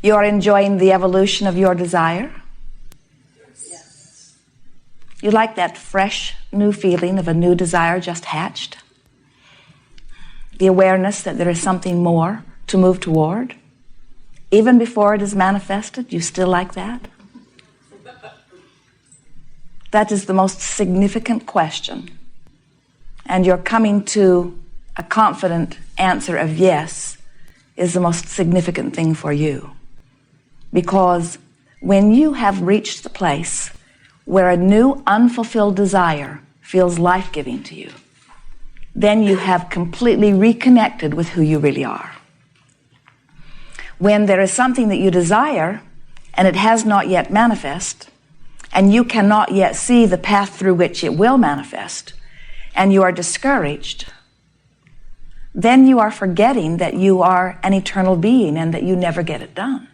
You are enjoying the evolution of your desire? Yes. You like that fresh, new feeling of a new desire just hatched? The awareness that there is something more to move toward? Even before it is manifested, you still like that? That is the most significant question. And your coming to a confident answer of yes is the most significant thing for you. Because when you have reached the place where a new unfulfilled desire feels life-giving to you, then you have completely reconnected with who you really are. When there is something that you desire and it has not yet manifest, and you cannot yet see the path through which it will manifest, and you are discouraged, then you are forgetting that you are an eternal being and that you never get it done.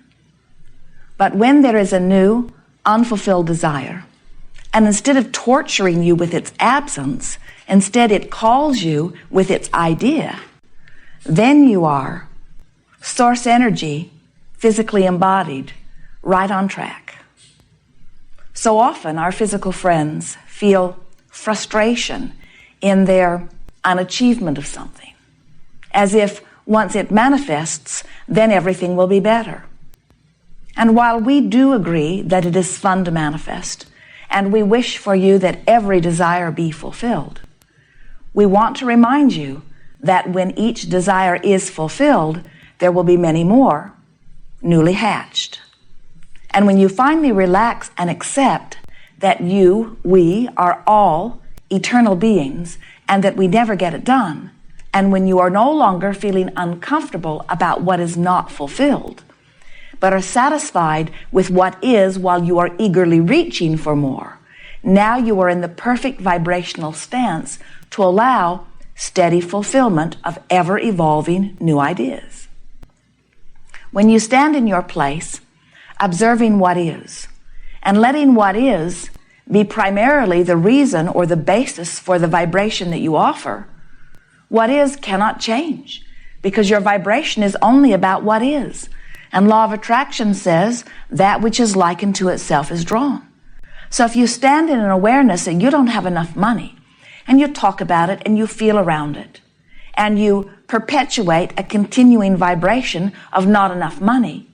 But when there is a new, unfulfilled desire, and instead of torturing you with its absence, instead it calls you with its idea, then you are source energy, physically embodied, right on track. So often our physical friends feel frustration in their unachievement of something, as if once it manifests, then everything will be better. And while we do agree that it is fun to manifest, and we wish for you that every desire be fulfilled, we want to remind you that when each desire is fulfilled, there will be many more newly hatched. And when you finally relax and accept that we are all eternal beings and that we never get it done, and when you are no longer feeling uncomfortable about what is not fulfilled, but are satisfied with what is while you are eagerly reaching for more, now you are in the perfect vibrational stance to allow steady fulfillment of ever-evolving new ideas. When you stand in your place, observing what is, and letting what is be primarily the reason or the basis for the vibration that you offer, what is cannot change, because your vibration is only about what is. And law of attraction says that which is likened to itself is drawn. So if you stand in an awareness that you don't have enough money, and you talk about it and you feel around it, and you perpetuate a continuing vibration of not enough money,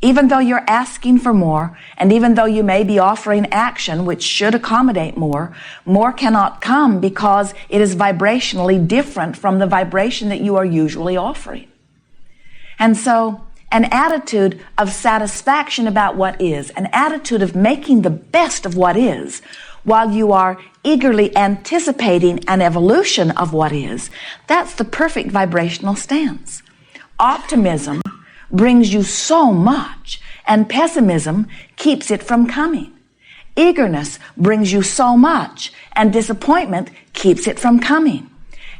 even though you're asking for more, and even though you may be offering action which should accommodate more, more cannot come because it is vibrationally different from the vibration that you are usually offering. And so an attitude of satisfaction about what is, an attitude of making the best of what is, while you are eagerly anticipating an evolution of what is, that's the perfect vibrational stance. Optimism brings you so much, and pessimism keeps it from coming. Eagerness brings you so much, and disappointment keeps it from coming.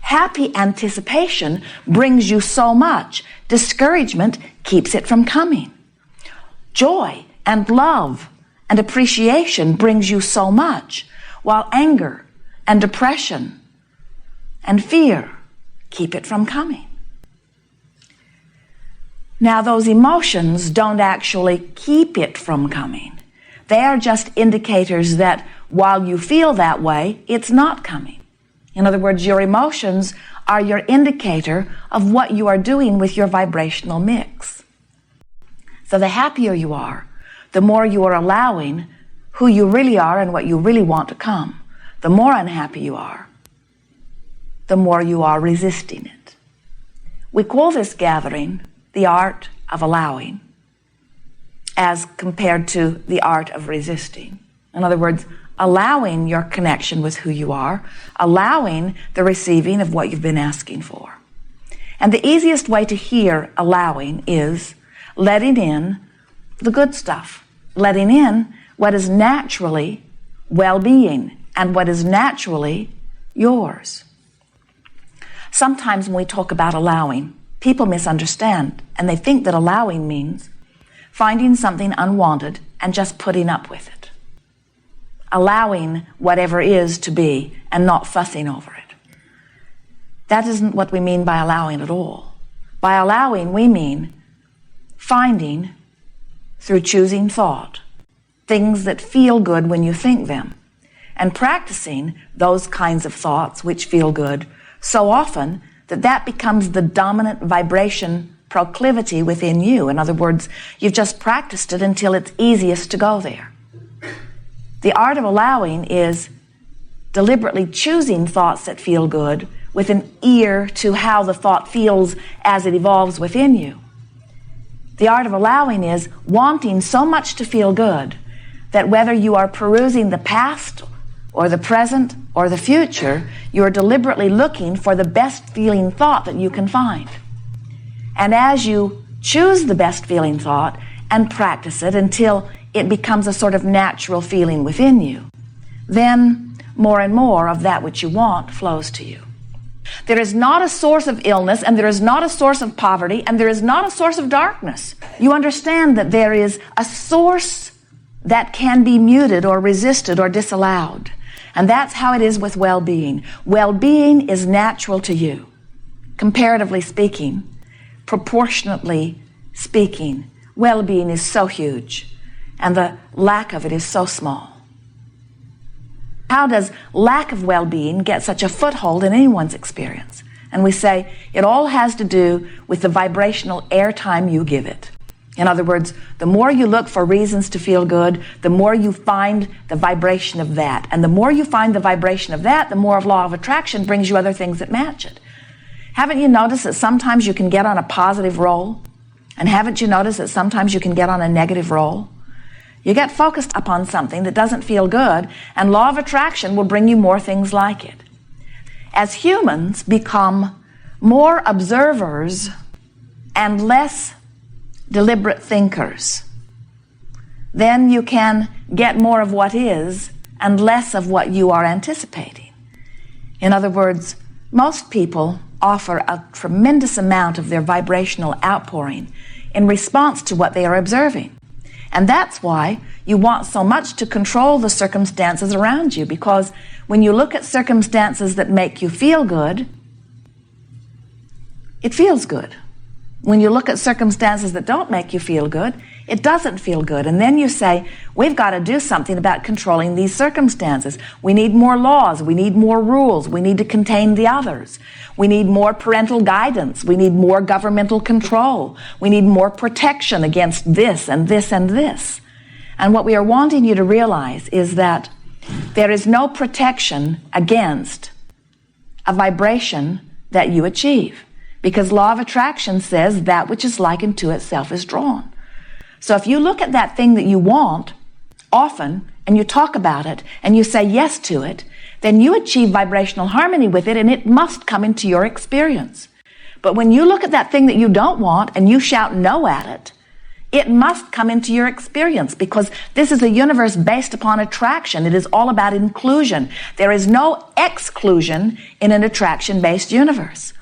Happy anticipation brings you so much. Discouragement keeps it from coming. Joy and love and appreciation brings you so much, while anger and depression and fear keep it from coming. Now, those emotions don't actually keep it from coming. They are just indicators that while you feel that way, it's not coming. In other words, your emotions are your indicator of what you are doing with your vibrational mix. So the happier you are, the more you are allowing who you really are and what you really want to come. The more unhappy you are, the more you are resisting it. We call this gathering the art of allowing, as compared to the art of resisting. In other words, allowing your connection with who you are, allowing the receiving of what you've been asking for. And the easiest way to hear allowing is letting in the good stuff, letting in what is naturally well-being and what is naturally yours. Sometimes when we talk about allowing, people misunderstand, and they think that allowing means finding something unwanted and just putting up with it. Allowing whatever is to be and not fussing over it. That isn't what we mean by allowing at all. By allowing, we mean finding through choosing thought, things that feel good when you think them, and practicing those kinds of thoughts which feel good so often that that becomes the dominant vibration proclivity within you. In other words, you've just practiced it until it's easiest to go there. The art of allowing is deliberately choosing thoughts that feel good with an ear to how the thought feels as it evolves within you. The art of allowing is wanting so much to feel good that whether you are perusing the past or the present or the future, you are deliberately looking for the best feeling thought that you can find. And as you choose the best feeling thought and practice it until it becomes a sort of natural feeling within you, then more and more of that which you want flows to you. There is not a source of illness, and there is not a source of poverty, and there is not a source of darkness. You understand that there is a source that can be muted or resisted or disallowed. And that's how it is with well-being. Well-being is natural to you. Comparatively speaking, proportionately speaking, well-being is so huge, and the lack of it is so small. How does lack of well-being get such a foothold in anyone's experience? And we say it all has to do with the vibrational airtime you give it. In other words, the more you look for reasons to feel good, the more you find the vibration of that. And the more you find the vibration of that, the more of law of attraction brings you other things that match it. Haven't you noticed that sometimes you can get on a positive roll? And haven't you noticed that sometimes you can get on a negative roll? You get focused upon something that doesn't feel good, and law of attraction will bring you more things like it. As humans become more observers and less deliberate thinkers, then you can get more of what is and less of what you are anticipating. In other words, most people offer a tremendous amount of their vibrational outpouring in response to what they are observing. And that's why you want so much to control the circumstances around you, because when you look at circumstances that make you feel good, it feels good. When you look at circumstances that don't make you feel good, it doesn't feel good. And then you say, we've got to do something about controlling these circumstances. We need more laws. We need more rules. We need to contain the others. We need more parental guidance. We need more governmental control. We need more protection against this and this and this. And what we are wanting you to realize is that there is no protection against a vibration that you achieve, because law of attraction says that which is likened to itself is drawn. So if you look at that thing that you want often, and you talk about it, and you say yes to it, then you achieve vibrational harmony with it, and it must come into your experience. But when you look at that thing that you don't want, and you shout no at it, it must come into your experience, because this is a universe based upon attraction. It is all about inclusion. There is no exclusion in an attraction-based universe.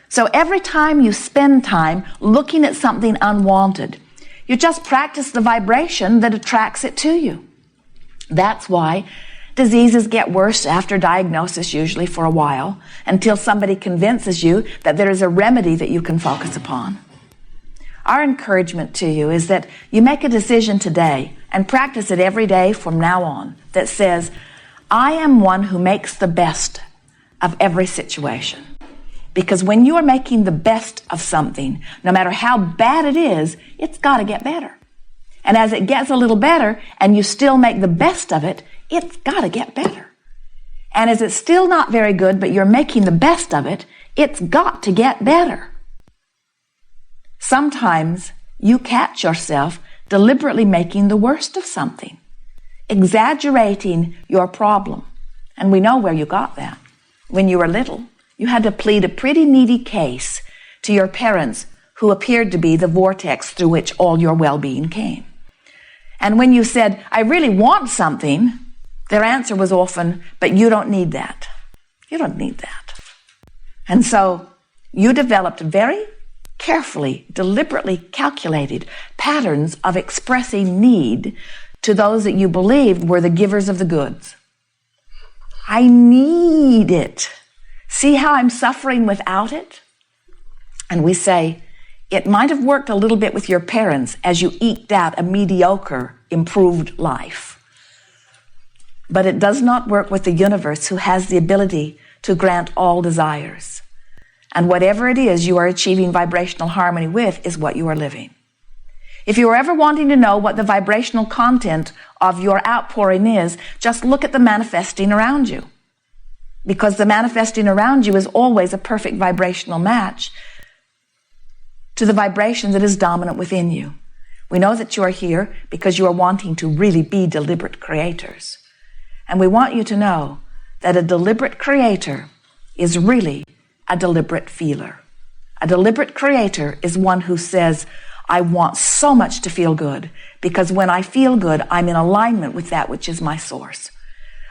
So every time you spend time looking at something unwanted, you just practice the vibration that attracts it to you. That's why diseases get worse after diagnosis, usually for a while, until somebody convinces you that there is a remedy that you can focus upon. Our encouragement to you is that you make a decision today and practice it every day from now on that says, I am one who makes the best of every situation. Because when you are making the best of something, no matter how bad it is, it's got to get better. And as it gets a little better and you still make the best of it, it's got to get better. And as it's still not very good, but you're making the best of it, it's got to get better. Sometimes you catch yourself deliberately making the worst of something, exaggerating your problem. And we know where you got that. When you were little, you had to plead a pretty needy case to your parents, who appeared to be the vortex through which all your well-being came. And when you said, I really want something, their answer was often, but you don't need that. You don't need that. And so you developed very carefully, deliberately calculated patterns of expressing need to those that you believed were the givers of the goods. I need it. See how I'm suffering without it? And we say, It might have worked a little bit with your parents as you eked out a mediocre, improved life. But it does not work with the universe, who has the ability to grant all desires. And whatever it is you are achieving vibrational harmony with is what you are living. If you are ever wanting to know what the vibrational content of your outpouring is, just look at the manifesting around you. Because the manifesting around you is always a perfect vibrational match to the vibration that is dominant within you. We know that you are here because you are wanting to really be deliberate creators. And we want you to know that a deliberate creator is really a deliberate feeler. A deliberate creator is one who says, I want so much to feel good, because when I feel good, I'm in alignment with that which is my source.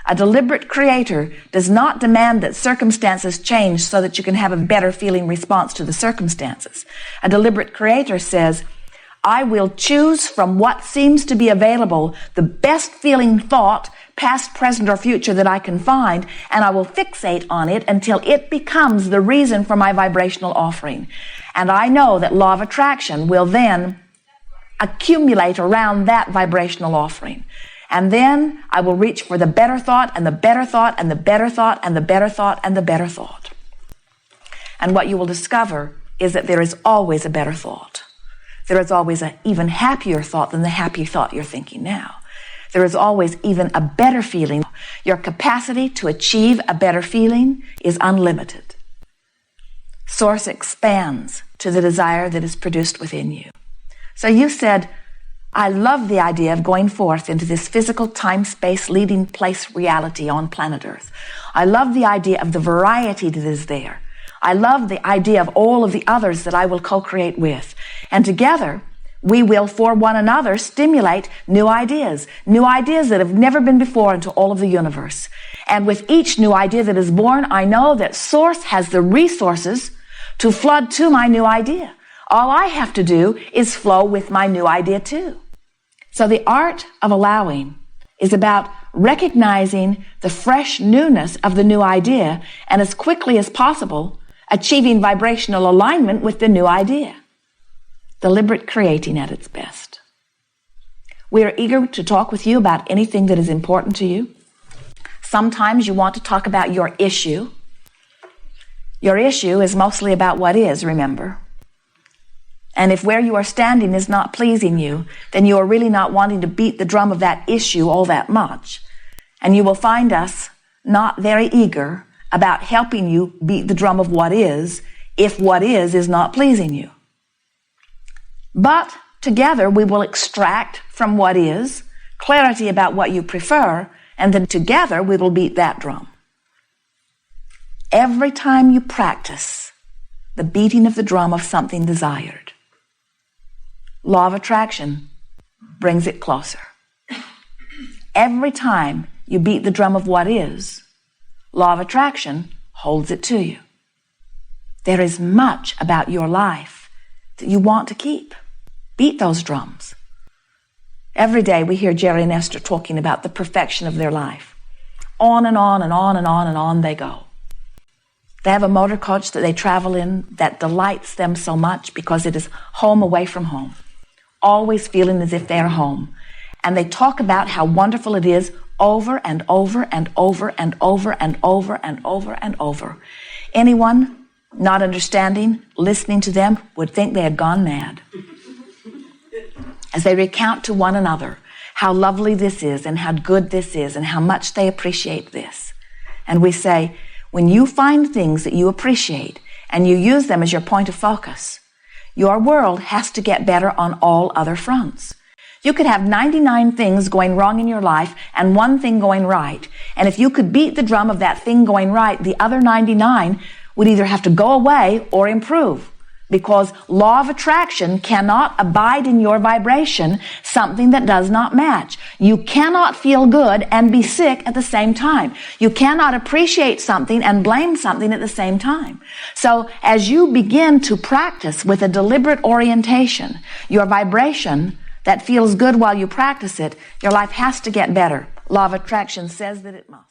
A deliberate creator does not demand that circumstances change so that you can have a better feeling response to the circumstances. A deliberate creator says, I will choose from what seems to be available the best feeling thought, past, present, or future that I can find, and I will fixate on it until it becomes the reason for my vibrational offering. And I know that law of attraction will then accumulate around that vibrational offering. And then I will reach for the better thought and the better thought and the better thought and the better thought and the better thought. And what you will discover is that there is always a better thought. There is always an even happier thought than the happy thought you're thinking now. There is always even a better feeling. Your capacity to achieve a better feeling is unlimited. Source expands to the desire that is produced within you. So you said, I love the idea of going forth into this physical time-space leading place reality on planet Earth. I love the idea of the variety that is there. I love the idea of all of the others that I will co-create with. And together, we will, for one another, stimulate new ideas that have never been before into all of the universe. And with each new idea that is born, I know that Source has the resources to flood to my new idea. All I have to do is flow with my new idea too. So the art of allowing is about recognizing the fresh newness of the new idea and as quickly as possible achieving vibrational alignment with the new idea. Deliberate creating at its best. We are eager to talk with you about anything that is important to you. Sometimes you want to talk about your issue. Your issue is mostly about what is, remember. And if where you are standing is not pleasing you, then you are really not wanting to beat the drum of that issue all that much. And you will find us not very eager about helping you beat the drum of what is, if what is not pleasing you. But together we will extract from what is clarity about what you prefer, and then together we will beat that drum. Every time you practice the beating of the drum of something desired, law of attraction brings it closer. Every time you beat the drum of what is, law of attraction holds it to you. There is much about your life that you want to keep. Beat those drums. Every day we hear Jerry and Esther talking about the perfection of their life. On and on and on and on and on they go. They have a motor coach that they travel in that delights them so much because it is home away from home. Always feeling as if they are home. And they talk about how wonderful it is over and over and over and over and over and over and over. Anyone not understanding, listening to them, would think they had gone mad. As they recount to one another how lovely this is and how good this is and how much they appreciate this. And we say, when you find things that you appreciate and you use them as your point of focus, your world has to get better on all other fronts. You could have 99 things going wrong in your life and one thing going right. And if you could beat the drum of that thing going right, the other 99 would either have to go away or improve. Because law of attraction cannot abide in your vibration something that does not match. You cannot feel good and be sick at the same time. You cannot appreciate something and blame something at the same time. So as you begin to practice with a deliberate orientation, your vibration that feels good while you practice it, your life has to get better. Law of attraction says that it must.